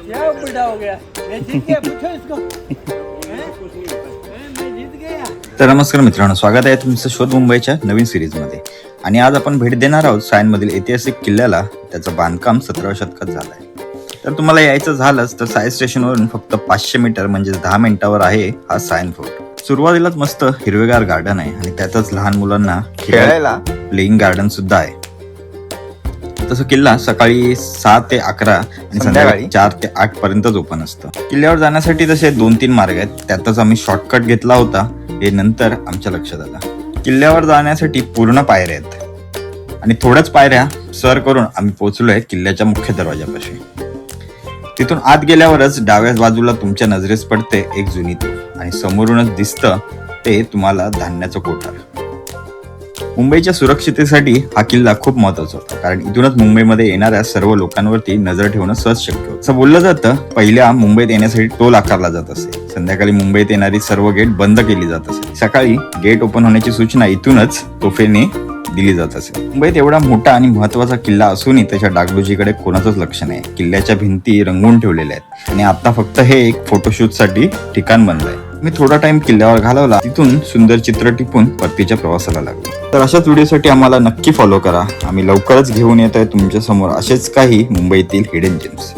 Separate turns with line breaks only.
क्या बुढ़ा हो गया? मैं जीत गया, पूछो इसको। मैं जीत गया।
तर नमस्कार मित्रांनो, स्वागत आहे तुमचं शोध मुंबईच्या नवीन सिरीजमध्ये. आणि आज आपण भेट देणार आहोत सायनमधील ऐतिहासिक किल्ल्याला. त्याचं बांधकाम 17व्या शतकात झालं आहे. तर तुम्हाला यायचं झालंच तर साय स्टेशनवरून फक्त 500 मीटर म्हणजे 10 मिनिटावर आहे हा सायन फोर्ट. सुरुवातीलाच मस्त हिरवेगार गार्डन आहे आणि त्यातच लहान मुलांना खेळायला प्लेइंग गार्डन सुद्धा आहे. तसं किल्ला सकाळी 6 ते 11 आणि संध्याकाळी 4 ते 8 पर्यंतच ओपन असतं. किल्ल्यावर जाण्यासाठी तसे 2-3 मार्ग आहेत. त्यातच आम्ही शॉर्टकट घेतला होता हे नंतर आमच्या लक्षात आलं. किल्ल्यावर जाण्यासाठी पूर्ण पायऱ्या आहेत आणि थोड्याच पायऱ्या सर करून आम्ही पोहोचलोय किल्ल्याच्या मुख्य दरवाजापाशी. तिथून आत गेल्यावरच डाव्या बाजूला तुमच्या नजरेस पडते एक जुनी तोफ आणि समोरूनच दिसतं ते तुम्हाला धान्याचं कोठार. मुंबईच्या सुरक्षितेसाठी हा किल्ला खूप महत्वाचा होता, कारण इथूनच मुंबईमध्ये येणाऱ्या सर्व लोकांवरती नजर ठेवणं सहज शक्य होतं. असं बोललं जातं पहिल्या मुंबईत येण्यासाठी टोल आकारला जात असे. संध्याकाळी मुंबईत येणारी सर्व गेट बंद केली जात असे. सकाळी गेट ओपन होण्याची सूचना इथूनच तोफेने दिली जात असे. मुंबईत एवढा मोठा आणि महत्वाचा किल्ला असूनही त्याच्या डागडुजीकडे कोणाचंच लक्ष नाही. किल्ल्याच्या भिंती रंगवून ठेवलेल्या आहेत आणि आता फक्त हे एक फोटोशूट साठी ठिकाण बनलंय. मी थोडा टाइम किल्ल्यावर घालवला, तिथून सुंदर चित्र टिपून परतीच्या प्रवासाला लागलो. तर अशाच व्हिडिओसाठी आम्हाला नक्की फॉलो करा. आम्ही लवकरच घेऊन येतोय तुमच्या समोर असेच काही मुंबईतील हिडन जेम्स.